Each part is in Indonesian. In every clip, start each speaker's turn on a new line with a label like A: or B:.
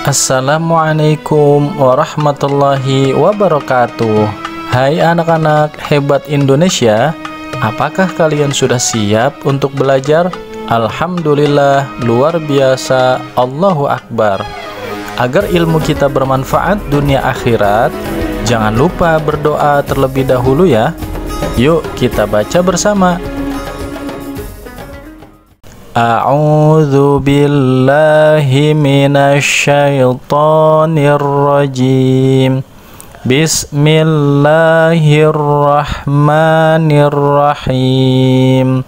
A: Assalamualaikum warahmatullahi wabarakatuh. Hai anak-anak hebat Indonesia, apakah kalian sudah siap untuk belajar? Alhamdulillah, luar biasa, Allahu Akbar. Agar ilmu kita bermanfaat dunia akhirat, jangan lupa berdoa terlebih dahulu ya. Yuk kita baca bersama. A'udzu billahi minasy syaithanir rajim. Bismillahirrahmanirrahim.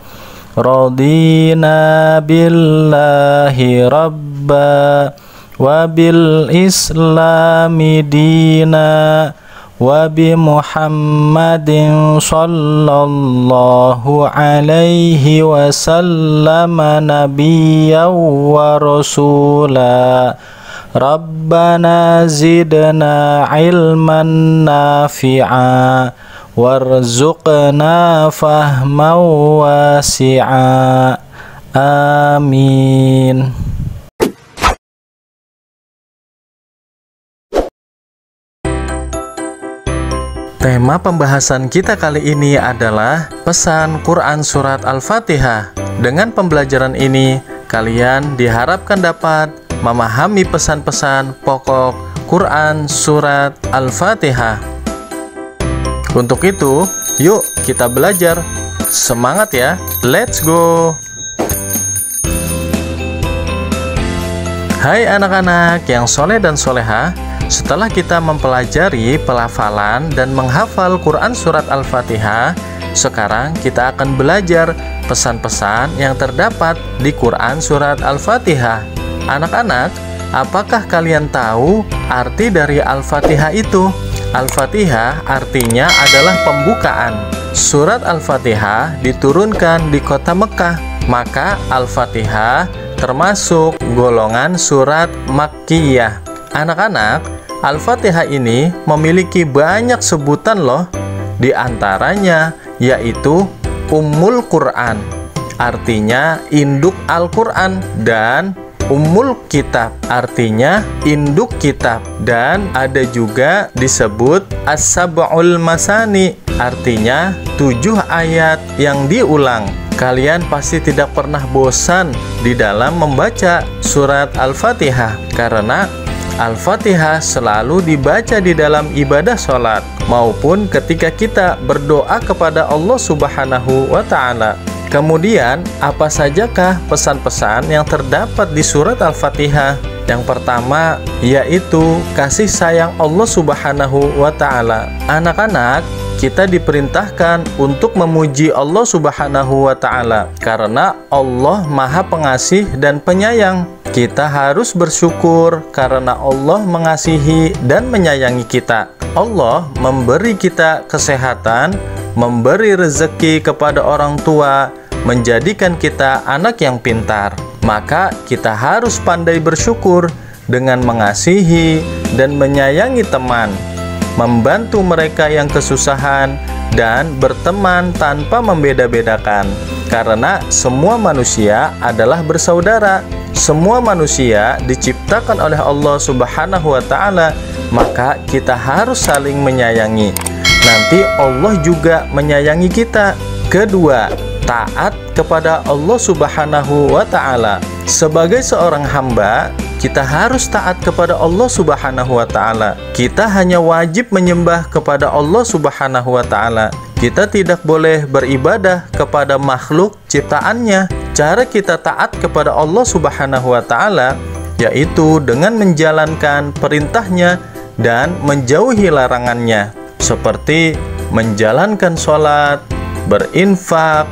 A: Radina billahi rabba wa bil islami dina wa bi Muhammadin sallallahu alaihi wasallam nabiyyan wa rasula. Rabbana zidna ilman nafi'a warzuqna fahman wasi'a. Amin. Tema pembahasan kita kali ini adalah pesan Quran Surat Al-Fatihah. Dengan pembelajaran ini, kalian diharapkan dapat memahami pesan-pesan pokok Quran Surat Al-Fatihah. Untuk itu, yuk kita belajar. Semangat ya, let's go! Hai anak-anak yang soleh dan soleha, setelah kita mempelajari pelafalan dan menghafal Quran Surat Al-Fatihah, sekarang kita akan belajar pesan-pesan yang terdapat di Quran Surat Al-Fatihah. Anak-anak, apakah kalian tahu arti dari Al-Fatihah itu? Al-Fatihah artinya adalah pembukaan. Surat Al-Fatihah diturunkan di kota Mekah, maka Al-Fatihah termasuk golongan surat Makkiyah. Anak-anak, Al-Fatihah ini memiliki banyak sebutan loh. Di antaranya yaitu Ummul Quran, artinya induk Al-Quran, dan Ummul Kitab, artinya induk kitab, dan ada juga disebut As-Sab'ul Masani, artinya 7 ayat yang diulang. Kalian pasti tidak pernah bosan di dalam membaca surat Al-Fatihah, karena Al-Fatihah selalu dibaca di dalam ibadah sholat maupun ketika kita berdoa kepada Allah Subhanahu wa Ta'ala. Kemudian, apa sajakah pesan-pesan yang terdapat di surat Al-Fatihah? Yang pertama yaitu kasih sayang Allah Subhanahu wa Ta'ala. Anak-anak, kita diperintahkan untuk memuji Allah Subhanahu wa Ta'ala karena Allah Maha Pengasih dan Penyayang. Kita harus bersyukur karena Allah mengasihi dan menyayangi kita. Allah memberi kita kesehatan, memberi rezeki kepada orang tua, menjadikan kita anak yang pintar. Maka kita harus pandai bersyukur dengan mengasihi dan menyayangi teman, membantu mereka yang kesusahan, dan berteman tanpa membeda-bedakan. Karena semua manusia adalah bersaudara. Semua manusia diciptakan oleh Allah Subhanahu wa Ta'ala, maka kita harus saling menyayangi. Nanti Allah juga menyayangi kita. Kedua, taat kepada Allah Subhanahu wa Ta'ala. Sebagai seorang hamba, kita harus taat kepada Allah Subhanahu wa Ta'ala. Kita hanya wajib menyembah kepada Allah Subhanahu wa Ta'ala. Kita tidak boleh beribadah kepada makhluk ciptaannya. Cara kita taat kepada Allah Subhanahu wa Ta'ala yaitu dengan menjalankan perintahnya dan menjauhi larangannya, seperti menjalankan sholat, berinfak,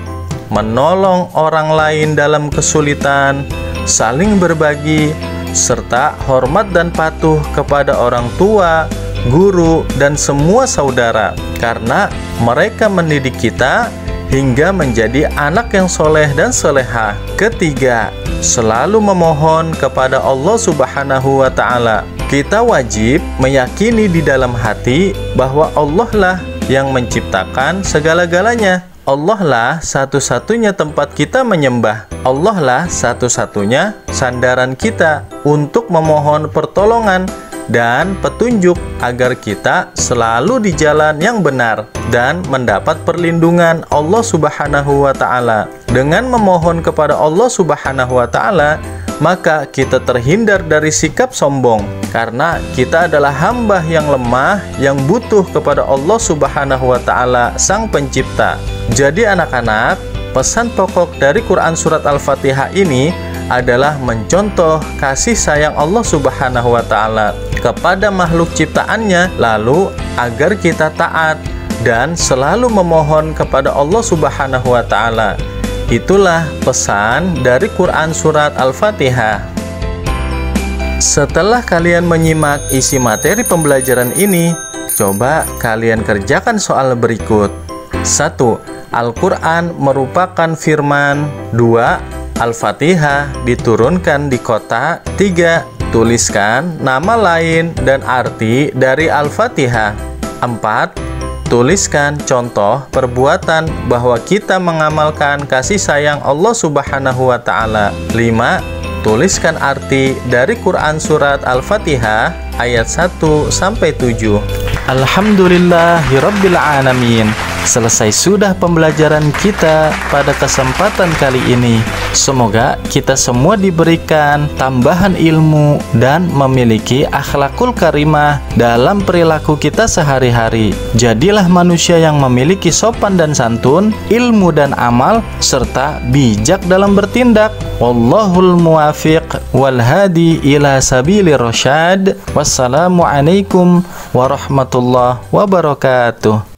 A: menolong orang lain dalam kesulitan, saling berbagi, serta hormat dan patuh kepada orang tua, guru, dan semua saudara, karena mereka mendidik kita hingga menjadi anak yang soleh dan soleha. Ketiga, selalu memohon kepada Allah Subhanahu wa Ta'ala. Kita wajib meyakini di dalam hati bahwa Allah lah yang menciptakan segala-galanya. Allah lah satu-satunya tempat kita menyembah. Allah lah satu-satunya sandaran kita untuk memohon pertolongan dan petunjuk agar kita selalu di jalan yang benar dan mendapat perlindungan Allah Subhanahu wa Ta'ala. Dengan memohon kepada Allah Subhanahu wa Ta'ala, maka kita terhindar dari sikap sombong, karena kita adalah hamba yang lemah yang butuh kepada Allah Subhanahu wa Ta'ala, Sang Pencipta. Jadi anak-anak, pesan pokok dari Quran Surat Al-Fatihah ini adalah mencontoh kasih sayang Allah Subhanahu wa Ta'ala kepada makhluk ciptaannya, lalu agar kita taat dan selalu memohon kepada Allah Subhanahu wa Ta'ala. Itulah pesan dari Quran Surat Al-Fatihah. Setelah kalian menyimak isi materi pembelajaran ini, coba kalian kerjakan soal berikut. 1. Al-Quran merupakan firman. 2. Al-Fatihah diturunkan di kota. 3. Tuliskan nama lain dan arti dari Al-Fatihah. 4. Tuliskan contoh perbuatan bahwa kita mengamalkan kasih sayang Allah Subhanahu wa Ta'ala. 5. Tuliskan arti dari Quran Surat Al-Fatihah ayat 1-7. Alhamdulillahirabbil alamin. Selesai sudah pembelajaran kita pada kesempatan kali ini. Semoga kita semua diberikan tambahan ilmu dan memiliki akhlakul karimah dalam perilaku kita sehari-hari. Jadilah manusia yang memiliki sopan dan santun, ilmu dan amal, serta bijak dalam bertindak. Wallahul muwafiq wal hadi ila sabilir rasyad. Wassalamualaikum warahmatullahi wabarakatuh.